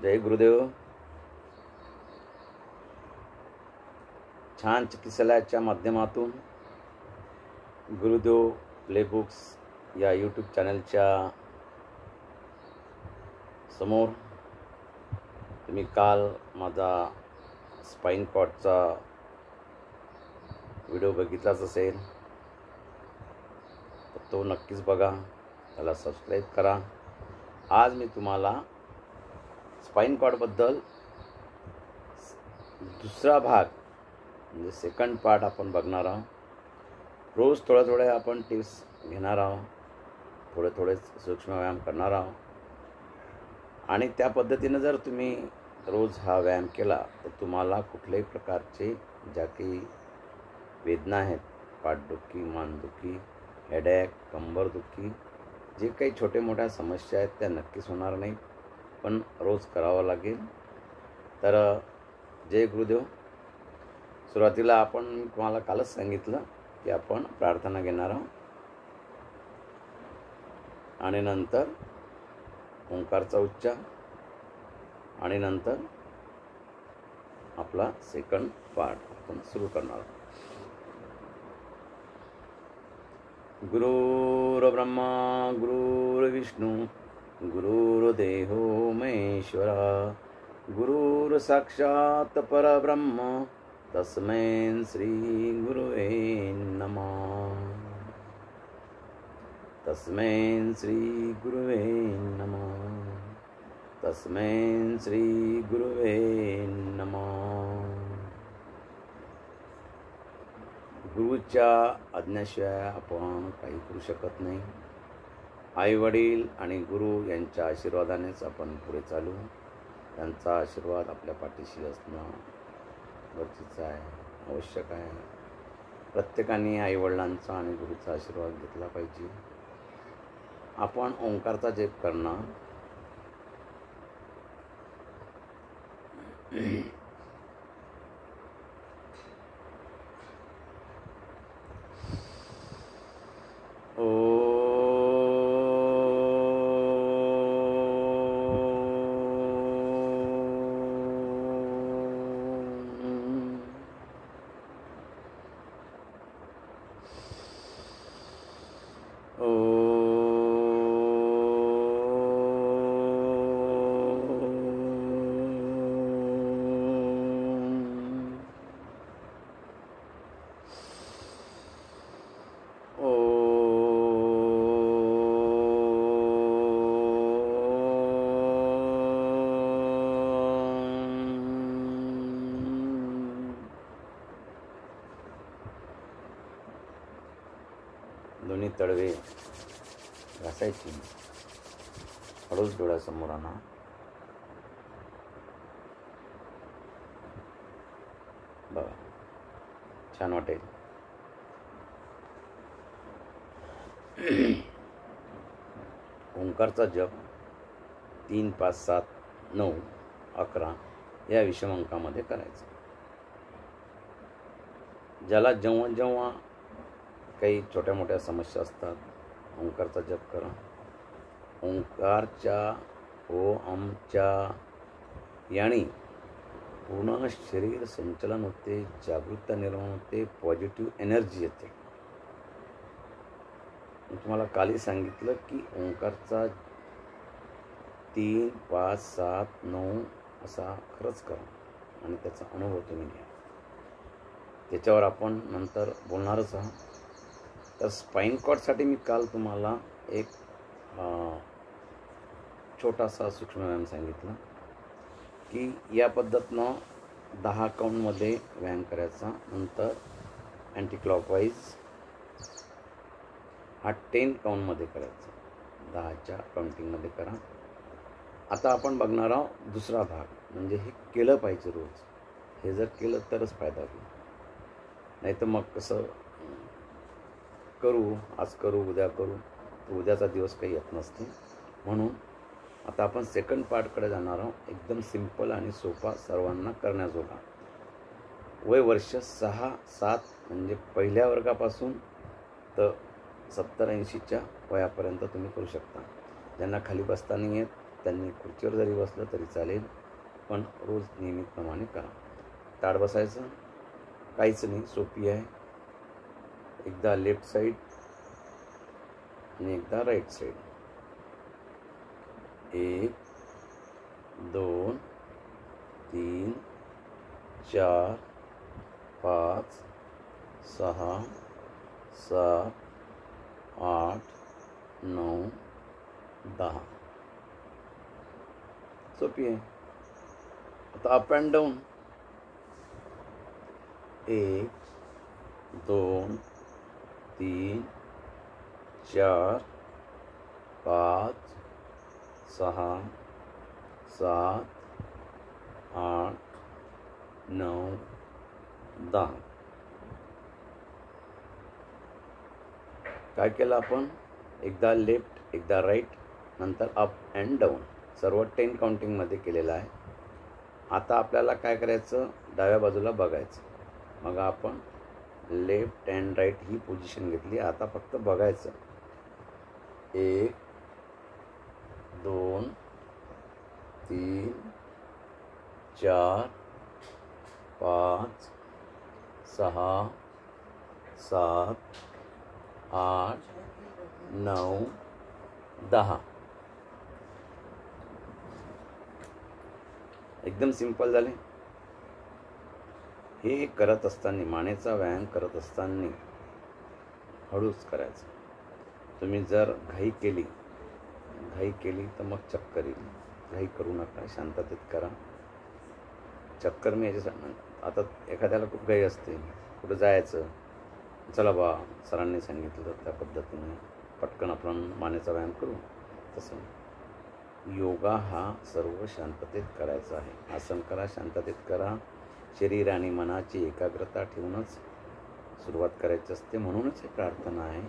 जय गुरुदेव. छान चिकित्सालयाच्या माध्यमातून गुरुदेव प्लेबुक्स या यूट्यूब चॅनलच्या समोर तुम्ही काल माझा स्पाइन कॉर्डचा व्हिडिओ बघितलाच असेल, तर तो नक्कीच बघा, त्याला सबस्क्राईब करा. आज मी तुम्हाला स्पाइन कॉर्डबद्दल दुसरा भाग म्हणजे सेकंड पार्ट आपण बघणार आहोत. रोज थोडे आपण टिप्स घेणार आहोत, थोडे सूक्ष्म व्यायाम करणार आहोत आणि त्या पद्धतीने जर तुम्ही रोज हा व्यायाम केला तर तुम्हाला कुठल्याही प्रकारचे ज्या काही वेदना आहेत, पाठदुखी, मानदुखी, हेडेक, कंबरदुखी, जे काही छोटे मोठ्या समस्या आहेत त्या नक्कीच होणार नाही, पण रोज करावं लागेल. तर जय गुरुदेव. सुरुवातीला आपण तुम्हाला कालच सांगितलं की आपण प्रार्थना घेणार आहोत आणि नंतर ओंकारचा उच्चार आणि नंतर आपला सेकंड पार्ट आपण सुरू करणार आहोत. गुरुर्ब्रह्मा गुरुर्विष्णू गुरुर्देहो महेश्वरा गुरुर्साक्षात् परब्रह्म तस्मै श्री गुरुवे नमः. तस्मै श्री गुरुवे नमः. तस्मै श्री गुरुवे नमः. गुरुच्या आज्ञेशिवाय आपण काही करू शकत नाही. आई वडील आणि गुरु यांच्या आशीर्वादानेच आपण पुढे चालू. त्यांचा आशीर्वाद आपल्या पाठीशी असणं गरजेचं आहे, आवश्यक आहे. प्रत्येकाने आईवडिलांचा आणि गुरुचा आशीर्वाद घेतला पाहिजे. आपण ओंकारचा जप करणार. दोन्ही तळवे घासायची. हळूच डोळ्यासमोर आणा. बघा, छान वाटेल. ओंकारचा जप 3, 5, 7, 9, 11 या विषम अंकामध्ये करायचा. ज्याला जेव्हा काही छोट्या मोठ्या समस्या असतात, ओंकारचा जप करा. ओंकारच्या ओमच्या याने पूर्ण शरीर संचलन होते, जागरूकता निर्माण होते, पॉझिटिव्ह एनर्जी येते. मी तुम्हाला कालही सांगितलं की ओंकारचा 3, 5, 7, 9 असा खरंच करा आणि त्याचा अनुभव तुम्ही घ्या. त्याच्यावर आपण नंतर बोलणारच आहोत. तर स्पाइन कॉर्डसाठी मी काल तुम्हाला एक छोटासा सूक्ष्म व्यायाम सांगितला की या पद्धतीनं 10 काउंटमध्ये व्यायाम करायचा. नंतर अँटी क्लॉकवाईज हा 10 काउंटमध्ये करायचा. 10च्या काउंटिंगमध्ये करा. आता आपण बघणार आहोत दुसरा भाग, म्हणजे हे केलं पाहिजे रोज. हे जर केलं तरच फायदा होईल, नाही तर मग कसं करू, आज करू, उद्या करू, तर उद्याचा दिवस काही येत नसते. म्हणून आता आपण सेकंड पार्टकडे जाणार आहोत. एकदम सिंपल आणि सोपा, सर्वांना करण्याजोगा. वय वर्ष 6, 7 म्हणजे पहिल्या वर्गापासून तर 70-80च्या वयापर्यंत तुम्ही करू शकता. ज्यांना खाली बसता नाही येत त्यांनी खुर्चीवर जरी बसलं तरी चालेल, पण रोज नियमितप्रमाणे करा. ताठ बसायचं, काहीच नाही, सोपी आहे. एकदा लेफ्ट साईड आणि एकदा राईट साईड. 1 2 3 4 5 6 7 8 9 10. सोपी आहे. आता अप अँड डाऊन. 1 2 3 4 5 6 7 8 9 10. काय केलं आपण? एकदा लेफ्ट, एकदा राईट, नंतर अप अँड डाऊन, सर्व 10 काउंटिंगमध्ये केलेलं आहे. आता आपल्याला काय करायचं? डाव्या बाजूला बघायचं. मग आपण लेफ्ट अँड राईट ही पोझिशन घेतली. आता फक्त बघायचं. 1 2 3 4 5 6 7 8 9 10. एकदम सिंपल झाले. हे करत असताना, मानेचा व्यायाम करत असताना हळूच करायचं. तुम्ही जर घाई केली तर मग चक्कर येईल. घाई करू नका, शांततेत करा. चक्कर मी याच्यासाठी, आता एखाद्याला खूप घाई असते, कुठं जायचं, चला बा सरांनी सांगितलं त्या पद्धतीने पटकन आपण मानेचा व्यायाम करू. तसं योगा हा सर्व शांततेत करायचा आहे. आसन करा, शांततेत करा. शरीर आणि मनाची एकाग्रता ठेवूनच सुरुवात करायची असते. म्हणूनच हे प्रार्थना आहे,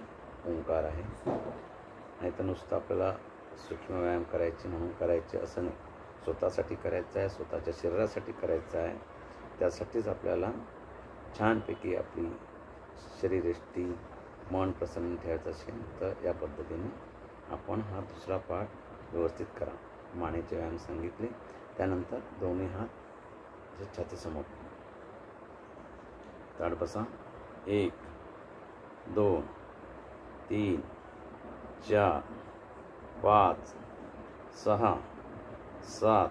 ओंकार आहे. नाही तर नुसतं आपल्याला सूक्ष्म व्यायाम करायचे म्हणून करायचे असं नाही. स्वतःसाठी करायचं आहे, स्वतःच्या शरीरासाठी करायचं आहे. त्यासाठीच आपल्याला छानपैकी आपली शरीरयष्टी, मन प्रसन्न ठेवायचं असेल तर या पद्धतीने आपण हा दुसरा पाठ व्यवस्थित करा. मानेचे व्यायाम सांगितले. त्यानंतर दोन्ही हात छातीसमोर, ताठ बसा. 1 2 3 4 5 6 7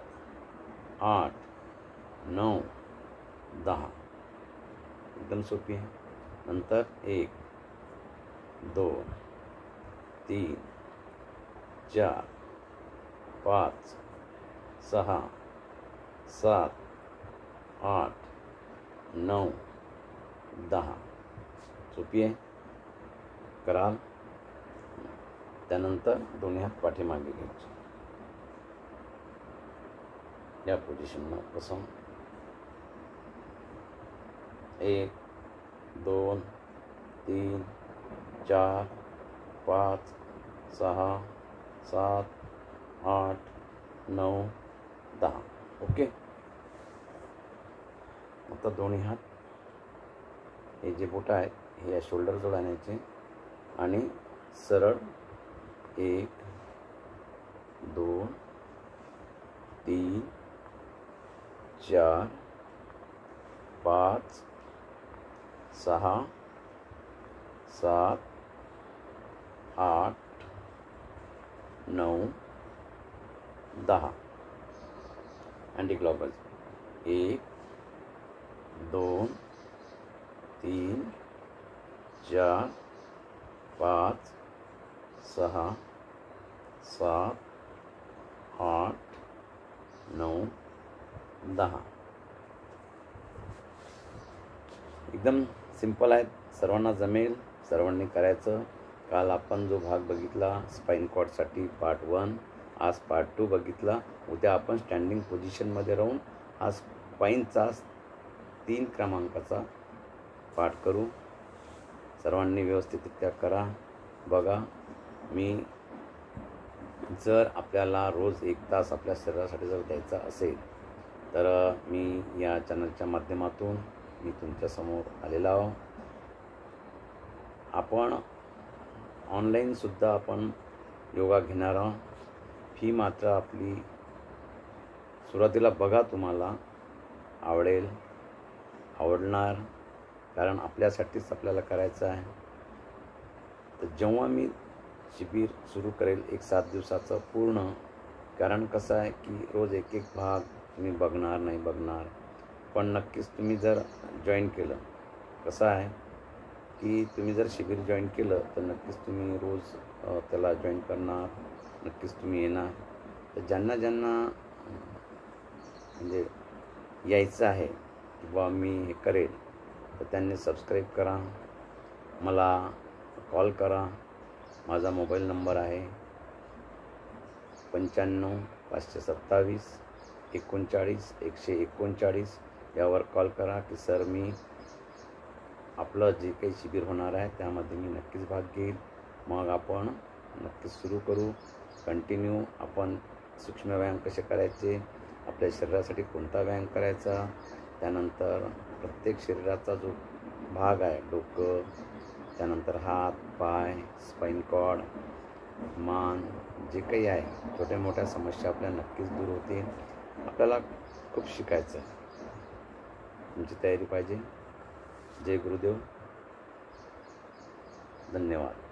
8 9 10. एकदम सोपी आहे. नंतर 1 2 3 4 5 6 7 8 9 10. सोपी आहे, कराल. त्यानंतर दोन्ही हात पाठीमागे घ्यायचे. या पोझिशनला बसून 1 2 3 4 5 6 7 8 9 10. ओके. आता दोन्ही हात, हे जे बोटं आहेत हे या शोल्डरजवळ आणायचे आणि सरळ 1 2 3 4 5 6 7 8 9 10. Anti clockwise 1 2 3 4 5 6 7 8 9 10. एकदम सिंपल आहेत, सर्वांना जमेल, सर्वांनी करायचं. काल आपण जो भाग बघितला स्पाइन कॉर्डसाठी पार्ट 1, आज पार्ट 2 बघितला. उद्या आपण स्टँडिंग पोझिशनमध्ये राहून हा स्पाइनचा 3 क्रमांकाचा पाठ करू. सर्वांनी व्यवस्थितरित्या करा, बघा. मी जर आपल्याला रोज 1 तास आपल्या शरीरासाठी जर द्यायचा असेल तर मी या चॅनलच्या माध्यमातून मी तुमच्यासमोर आलेला आहो. आपण ऑनलाईनसुद्धा आपण योगा घेणार आहोत. फी मात्र आपली सुरुवातीला बघा, तुम्हाला आवडणार, कारण आपल्यासाठीच आपल्याला करायचं आहे. तर जेव्हा मी शिबिर सुरू करेल 7 दिवसाचं पूर्ण, कारण कसं आहे की रोज एक भाग तुम्ही बघणार नाही बघणार, पण नक्कीच तुम्ही जर जॉईन केलं, कसं आहे की तुम्ही जर शिबिर जॉईन केलं तर नक्कीच तुम्ही रोज त्याला जॉईन करणार, नक्कीच तुम्ही येणार. तर ज्यांना म्हणजे यायचं आहे किंवा मी हे करेल, तर त्यांनी सबस्क्राईब करा, मला कॉल करा. माझा मोबाईल नंबर आहे 95 527 39 139. यावर कॉल करा की सर मी आपलं जे काही शिबिर होणार आहे त्यामध्ये मी नक्कीच भाग घेईल. मग आपण नक्कीच सुरू करू, कंटिन्यू. आपण सूक्ष्म व्यायाम कसे करायचे, आपल्या शरीरासाठी कोणता व्यायाम करायचा, त्यानंतर प्रत्येक शरीराचा जो भाग आहे, डोकं, त्यानंतर हात पाय, स्पाइन कॉर्ड, मान, जे काही आहे छोट्या मोठ्या समस्या आपल्या नक्कीच दूर होतील. आपल्याला खूप शिकायचं आहे, तुमची तयारी पाहिजे. जय गुरुदेव, धन्यवाद.